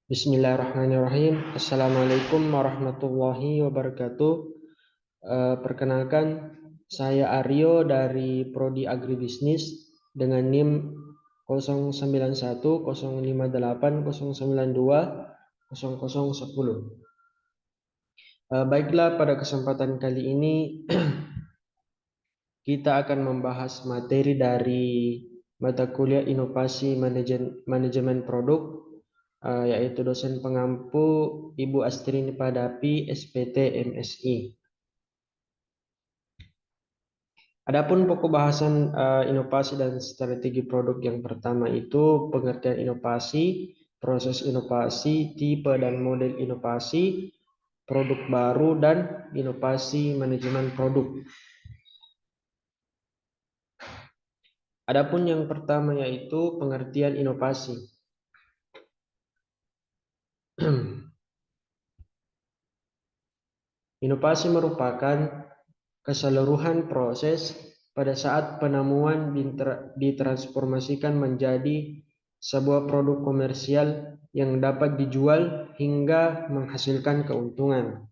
Bismillahirrahmanirrahim. Assalamualaikum warahmatullahi wabarakatuh. Perkenalkan, saya Aryo dari Prodi Agribisnis dengan NIM 0910580920010. Baiklah, pada kesempatan kali ini kita akan membahas materi dari mata kuliah Inovasi Manajemen Produk, yaitu dosen pengampu Ibu Astrini Padapi, SPT MSI. Adapun pokok bahasan inovasi dan strategi produk yang pertama itu pengertian inovasi, proses inovasi, tipe dan model inovasi, produk baru, dan inovasi manajemen produk. Adapun yang pertama yaitu pengertian inovasi. Inovasi merupakan keseluruhan proses pada saat penemuan ditransformasikan menjadi sebuah produk komersial yang dapat dijual hingga menghasilkan keuntungan.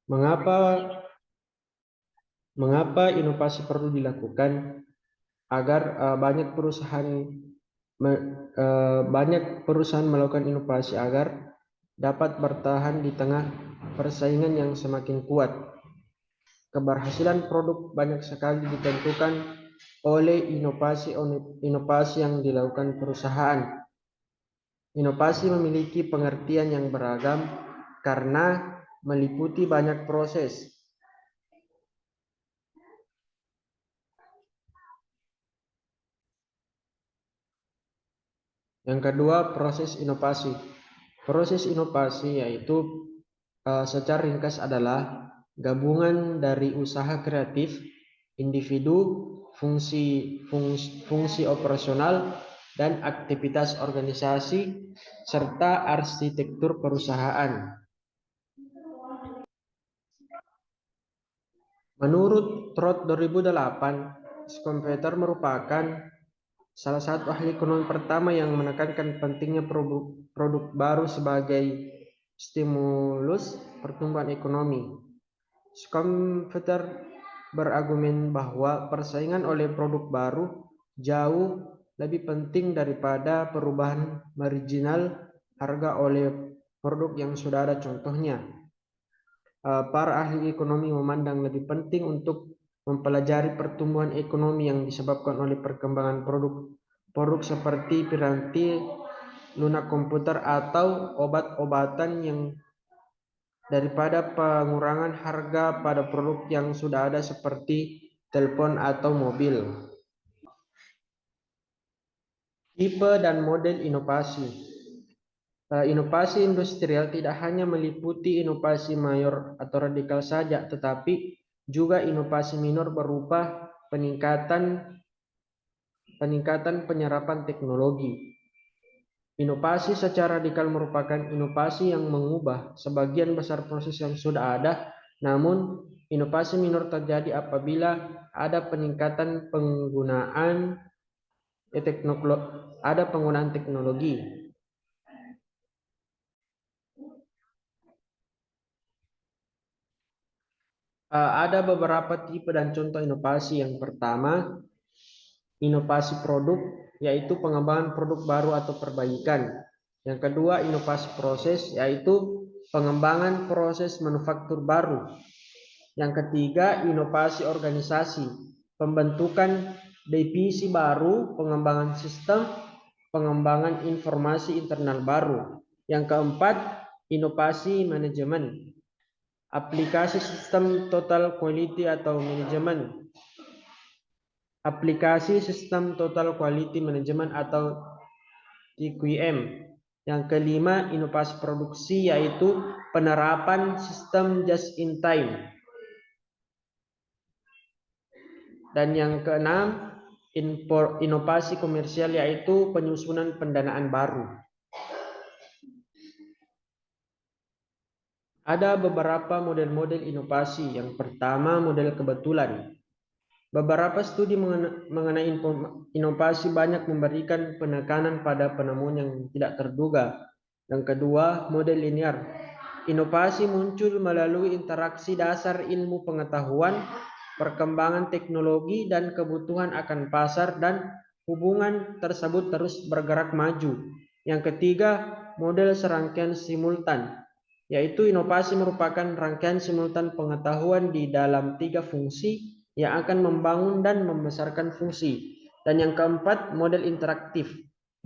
Mengapa inovasi perlu dilakukan? Agar banyak perusahaan melakukan inovasi agar dapat bertahan di tengah persaingan yang semakin kuat. Keberhasilan produk banyak sekali ditentukan oleh inovasi yang dilakukan perusahaan. Inovasi memiliki pengertian yang beragam karena meliputi banyak proses. Yang kedua, proses inovasi. Proses inovasi yaitu secara ringkas adalah gabungan dari usaha kreatif, individu, fungsi operasional, dan aktivitas organisasi, serta arsitektur perusahaan. Menurut Trot 2008, Schumpeter merupakan salah satu ahli ekonomi pertama yang menekankan pentingnya produk baru sebagai stimulus pertumbuhan ekonomi. Schumpeter berargumen bahwa persaingan oleh produk baru jauh lebih penting daripada perubahan marginal harga oleh produk yang sudah ada. Contohnya, para ahli ekonomi memandang lebih penting untuk mempelajari pertumbuhan ekonomi yang disebabkan oleh perkembangan produk seperti piranti lunak komputer atau obat-obatan yang daripada pengurangan harga pada produk yang sudah ada seperti telepon atau mobil. Tipe dan model inovasi. Inovasi industrial tidak hanya meliputi inovasi mayor atau radikal saja, tetapi juga inovasi minor berupa peningkatan penyerapan teknologi. Inovasi secara radikal merupakan inovasi yang mengubah sebagian besar proses yang sudah ada, namun inovasi minor terjadi apabila ada peningkatan penggunaan teknologi. Ada beberapa tipe dan contoh inovasi. Yang pertama, inovasi produk, yaitu pengembangan produk baru atau perbaikan. Yang kedua, inovasi proses, yaitu pengembangan proses manufaktur baru. Yang ketiga, inovasi organisasi, pembentukan divisi baru, pengembangan sistem, pengembangan informasi internal baru. Yang keempat, inovasi manajemen, aplikasi sistem total quality atau manajemen. Aplikasi sistem total quality management atau TQM. Yang kelima, inovasi produksi, yaitu penerapan sistem just in time. Dan yang keenam, inovasi komersial, yaitu penyusunan pendanaan baru. Ada beberapa model-model inovasi. Yang pertama, model kebetulan. Beberapa studi mengenai inovasi banyak memberikan penekanan pada penemuan yang tidak terduga. Yang kedua, model linear. Inovasi muncul melalui interaksi dasar ilmu pengetahuan, perkembangan teknologi, dan kebutuhan akan pasar, dan hubungan tersebut terus bergerak maju. Yang ketiga, model serangkaian simultan, yaitu inovasi merupakan rangkaian simultan pengetahuan di dalam 3 fungsi yang akan membangun dan membesarkan fungsi. Dan yang keempat, model interaktif.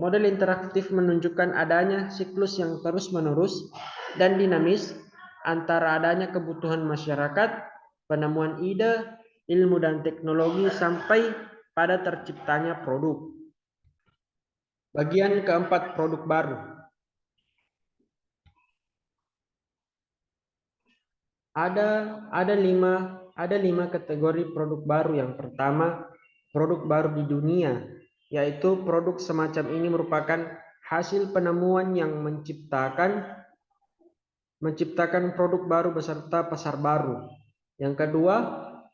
Model interaktif menunjukkan adanya siklus yang terus-menerus dan dinamis antara adanya kebutuhan masyarakat, penemuan ide, ilmu dan teknologi sampai pada terciptanya produk. Bagian keempat, produk baru. Ada lima kategori produk baru. Yang pertama, produk baru di dunia, yaitu produk semacam ini merupakan hasil penemuan yang menciptakan produk baru beserta pasar baru. Yang kedua,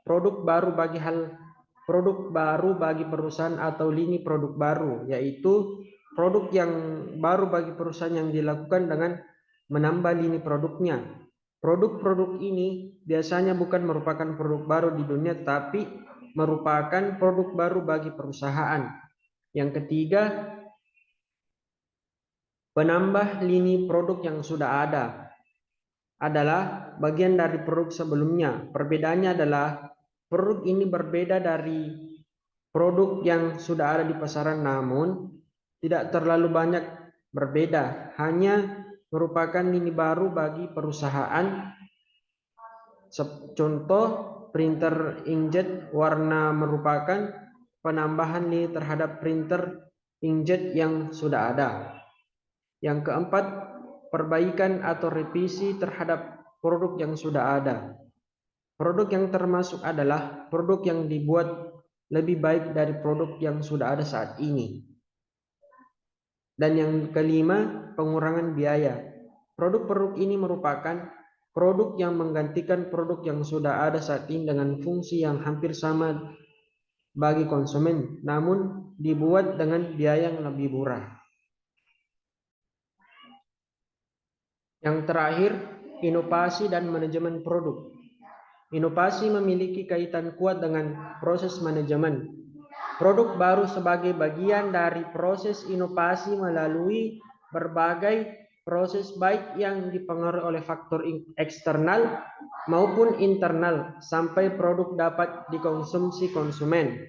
produk baru bagi perusahaan atau lini produk baru, yaitu produk yang baru bagi perusahaan yang dilakukan dengan menambah lini produknya. Produk-produk ini biasanya bukan merupakan produk baru di dunia, tapi merupakan produk baru bagi perusahaan. Yang ketiga, penambah lini produk yang sudah ada adalah bagian dari produk sebelumnya. Perbedaannya adalah produk ini berbeda dari produk yang sudah ada di pasaran, namun tidak terlalu banyak berbeda, hanya merupakan lini baru bagi perusahaan. Contoh, printer inkjet warna merupakan penambahan lini terhadap printer inkjet yang sudah ada. Yang keempat, perbaikan atau revisi terhadap produk yang sudah ada. Produk yang termasuk adalah produk yang dibuat lebih baik dari produk yang sudah ada saat ini. Dan yang kelima, pengurangan biaya. Produk-produk ini merupakan produk yang menggantikan produk yang sudah ada saat ini dengan fungsi yang hampir sama bagi konsumen, namun dibuat dengan biaya yang lebih murah. Yang terakhir, inovasi dan manajemen produk. Inovasi memiliki kaitan kuat dengan proses manajemen. Produk baru sebagai bagian dari proses inovasi melalui berbagai proses, baik yang dipengaruhi oleh faktor eksternal maupun internal, sampai produk dapat dikonsumsi konsumen.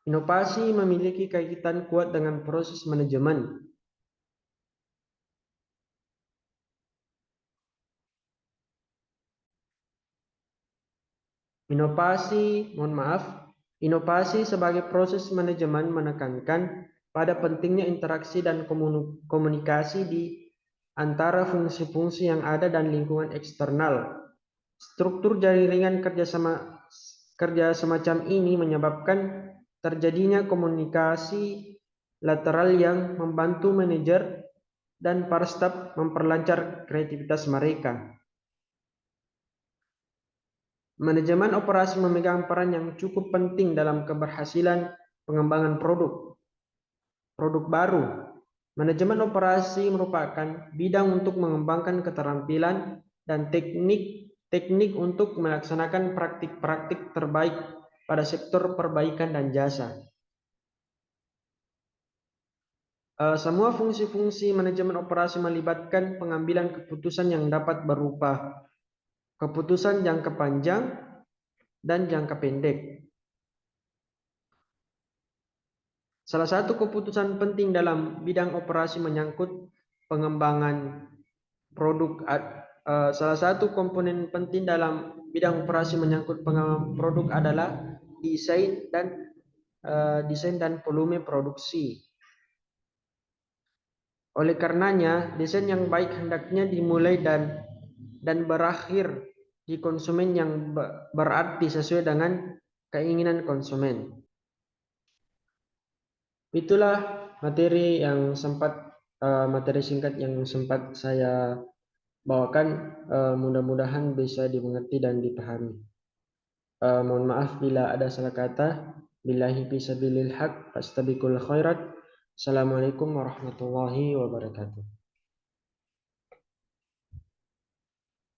Inovasi memiliki kaitan kuat dengan proses manajemen. Inovasi sebagai proses manajemen menekankan pada pentingnya interaksi dan komunikasi di antara fungsi-fungsi yang ada dan lingkungan eksternal. Struktur jaringan kerja semacam ini menyebabkan terjadinya komunikasi lateral yang membantu manajer dan para staf memperlancar kreativitas mereka. Manajemen operasi memegang peran yang cukup penting dalam keberhasilan pengembangan produk baru. Manajemen operasi merupakan bidang untuk mengembangkan keterampilan dan teknik untuk melaksanakan praktik-praktik terbaik pada sektor perbaikan dan jasa. Semua fungsi-fungsi manajemen operasi melibatkan pengambilan keputusan yang dapat berupa keputusan jangka panjang dan jangka pendek. Salah satu keputusan penting dalam bidang operasi menyangkut pengembangan produk. Salah satu komponen penting dalam bidang operasi menyangkut pengembangan produk adalah desain dan volume produksi. Oleh karenanya, desain yang baik hendaknya dimulai dan berakhir di konsumen yang berarti sesuai dengan keinginan konsumen. Itulah materi singkat yang sempat saya bawakan, mudah-mudahan bisa dimengerti dan dipahami. Mohon maaf bila ada salah kata. Billahi fisabilil haq, fastabiqul khairat. Assalamualaikum warahmatullahi wabarakatuh.